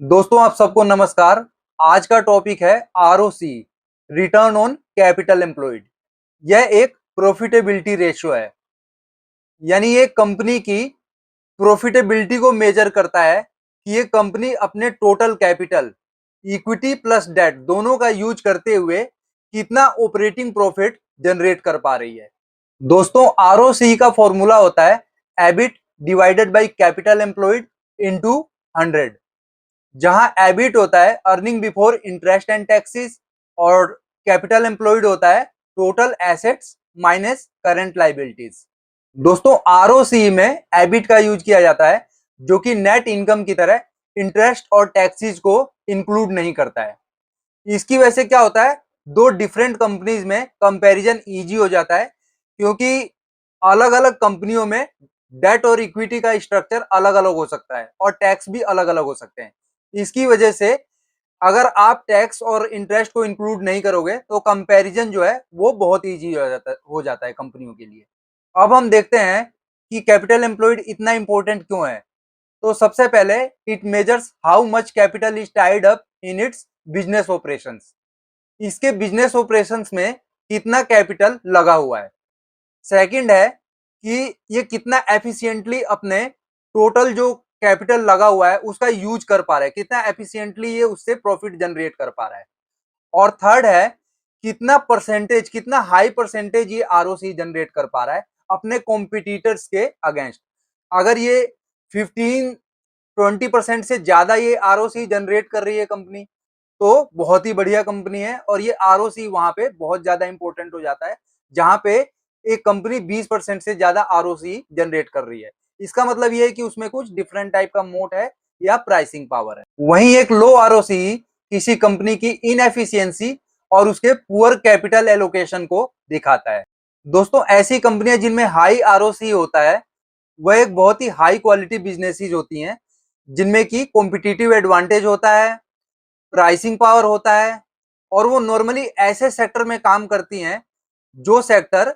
दोस्तों आप सबको नमस्कार। आज का टॉपिक है ROC, return on capital employed. यह एक प्रॉफिटेबिलिटी रेशियो है, यानी ये कंपनी की प्रॉफिटेबिलिटी को मेजर करता है कि ये कंपनी अपने total capital, equity plus debt दोनों का यूज करते हुए कितना ऑपरेटिंग प्रॉफिट जनरेट कर पा रही है। दोस्तों आरओसी का फॉर्मूला होता है EBIT divided by capital employed into 100, जहां एबिट होता है earning before interest and taxes और कैपिटल एम्प्लॉयड होता है total assets minus current liabilities. दोस्तों आरओसी में एबिट का यूज किया जाता है जो कि नेट इनकम की तरह इंटरेस्ट और टैक्सेस को इंक्लूड नहीं करता है। इसकी वजह से क्या होता है, दो डिफरेंट कंपनीज में कंपैरिजन इजी हो जाता है, क्योंकि अलग अलग कंपनियों में डेट और इक्विटी का स्ट्रक्चर अलग अलग हो सकता है और टैक्स भी अलग अलग हो सकते हैं। इसकी वजह से अगर आप टैक्स और इंटरेस्ट को इंक्लूड नहीं करोगे तो कंपैरिजन जो है वो बहुत इजी हो जाता है कंपनियों के लिए। अब हम देखते हैं कि कैपिटल एम्प्लॉयड इतना इंपॉर्टेंट क्यों है। तो सबसे पहले it measures how much capital is tied up in its business operations. इसके बिजनेस ऑपरेशंस में कितना कैपिटल लगा हुआ है। सेकंड है कि ये कितना एफिशिएंटली अपने टोटल जो कैपिटल लगा हुआ है उसका यूज कर पा रहा है, कितना एफिशिएंटली ये उससे प्रॉफिट जनरेट कर पा रहा है। और थर्ड है कितना परसेंटेज, कितना हाई परसेंटेज ये आरओसी जनरेट कर पा रहा है अपने कॉम्पिटिटर्स के अगेंस्ट। अगर ये 15-20% से ज्यादा ये आरओसी जनरेट कर रही है कंपनी तो बहुत ही बढ़िया कंपनी है, और ये आरओसी वहां पे बहुत ज्यादा इंपॉर्टेंट हो जाता है जहां पे एक कंपनी 20% से ज्यादा आरओसी जनरेट कर रही है। इसका मतलब ये है कि उसमें कुछ डिफरेंट टाइप का मोड है या प्राइसिंग पावर है। वहीं एक लो आरओसी किसी कंपनी की इनएफिशिएंसी और उसके पुअर कैपिटल एलोकेशन को दिखाता है। दोस्तों ऐसी कंपनियां जिनमें हाई आरओसी होता है वह एक बहुत ही हाई क्वालिटी बिजनेसेस होती हैं, जिनमें की कॉम्पिटिटिव एडवांटेज होता है, प्राइसिंग पावर होता है, और वो नॉर्मली ऐसे सेक्टर में काम करती हैं जो सेक्टर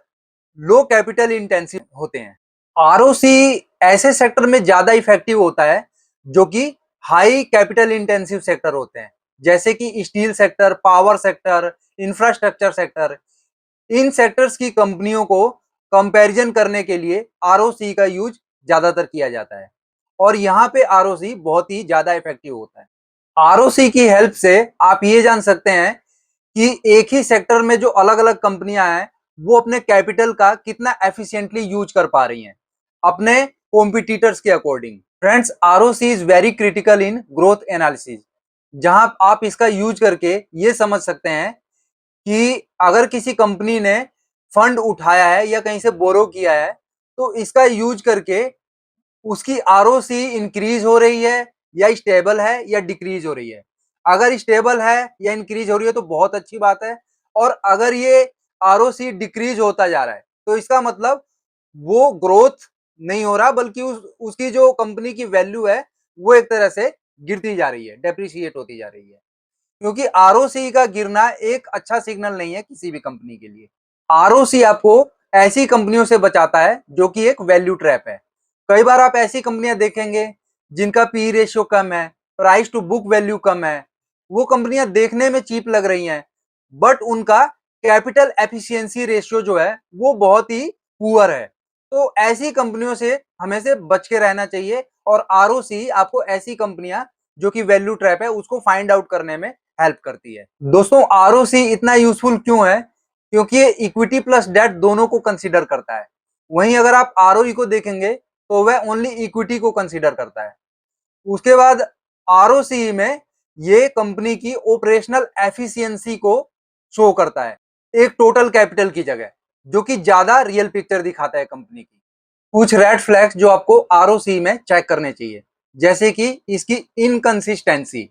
लो कैपिटल इंटेंसिव होते हैं। आरओसी ऐसे सेक्टर में ज्यादा इफेक्टिव होता है जो कि हाई कैपिटल इंटेंसिव सेक्टर होते हैं, जैसे कि steel sector, power sector, infrastructure sector. इन सेक्टर्स की कंपनियों को कंपैरिजन करने के लिए आरओसी का यूज ज्यादातर किया जाता है, और यहाँ पे आरओसी बहुत ही ज्यादा इफेक्टिव होता है। आरओसी की हेल्प से आप ये जान सकते हैं कि एक ही सेक्टर में जो अलग अलग कंपनियां हैं वो अपने कैपिटल का कितना एफिशिएंटली यूज कर पा रही हैं अपने कॉम्पिटिटर्स के according. Friends ROC is very critical in growth analysis, जहां आप इसका यूज करके ये समझ सकते हैं कि अगर किसी कंपनी ने फंड उठाया है या कहीं से बोरो किया है तो इसका यूज करके उसकी आरओसी इंक्रीज हो रही है या स्टेबल है या डिक्रीज हो रही है। अगर स्टेबल है या इंक्रीज हो रही है तो बहुत अच्छी बात है, और अगर ये आरओसी डिक्रीज होता जा रहा है तो इसका मतलब वो ग्रोथ नहीं हो रहा, बल्कि उसकी जो कंपनी की वैल्यू है वो एक तरह से गिरती जा रही है, डेप्रिशिएट होती जा रही है। क्योंकि आरओसी का गिरना एक अच्छा सिग्नल नहीं है किसी भी कंपनी के लिए। आरओसी आपको ऐसी कंपनियों से बचाता है जो कि एक वैल्यू ट्रैप है। कई बार आप ऐसी कंपनियां देखेंगे जिनका पी रेशियो कम है, प्राइस टू बुक वैल्यू कम है, वो कंपनियां देखने में चीप लग रही हैं, बट उनका कैपिटल एफिशिएंसी रेशियो जो है वो बहुत ही पुअर है। तो ऐसी कंपनियों से हमें से बच के रहना चाहिए, और आरओसी आपको ऐसी कंपनियां जो कि वैल्यू ट्रैप है उसको फाइंड आउट करने में हेल्प करती है। दोस्तों आरओसी इतना यूजफुल क्यों है, क्योंकि ये इक्विटी प्लस डेट दोनों को कंसीडर करता है। वहीं अगर आप आरओई को देखेंगे तो वह ओनली इक्विटी को कंसीडर करता है। उसके बाद आरओसी में ये कंपनी की ऑपरेशनल एफिशिएंसी को शो करता है एक टोटल कैपिटल की जगह, जो कि ज्यादा रियल पिक्चर दिखाता है कंपनी की। कुछ रेड फ्लैग्स जो आपको आरओसी में चेक करने चाहिए, जैसे कि इसकी इनकंसिस्टेंसी।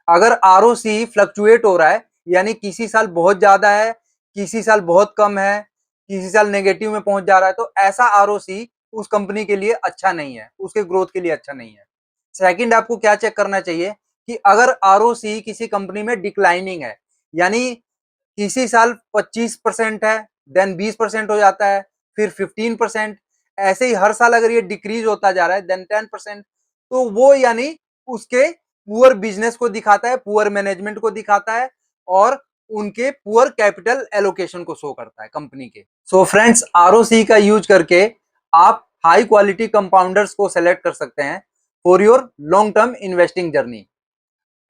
अगर आरओसी फ्लक्चुएट हो रहा है, यानी किसी साल बहुत ज्यादा है, किसी साल बहुत कम है, किसी साल नेगेटिव में पहुंच जा रहा है, तो ऐसा आरओसी उस कंपनी के लिए अच्छा नहीं है, उसके ग्रोथ के लिए अच्छा नहीं है। सेकंड आपको क्या चेक करना चाहिए कि अगर आरओसी किसी कंपनी में डिक्लाइनिंग है, यानी किसी साल 25% है, देन 20% हो जाता है, फिर 15%, ऐसे ही हर साल अगर ये डिक्रीज होता जा रहा है देन 10%, तो वो यानी उसके पुअर बिजनेस को दिखाता है, पुअर मैनेजमेंट को दिखाता है और उनके पुअर कैपिटल एलोकेशन को शो करता है कंपनी के। सो फ्रेंड्स, आरओसी का यूज करके आप हाई क्वालिटी कंपाउंडर्स को सेलेक्ट कर सकते हैं for your long term investing journey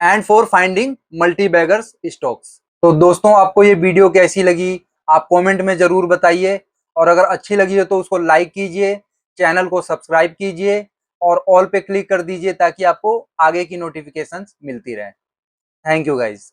and for finding multi beggars stocks. तो दोस्तों, आपको ये वीडियो कैसी लगी आप कमेंट में जरूर बताइए, और अगर अच्छी लगी हो तो उसको लाइक कीजिए, चैनल को सब्सक्राइब कीजिए और ऑल पे क्लिक कर दीजिए ताकि आपको आगे की नोटिफिकेशंस मिलती रहे। Thank you guys.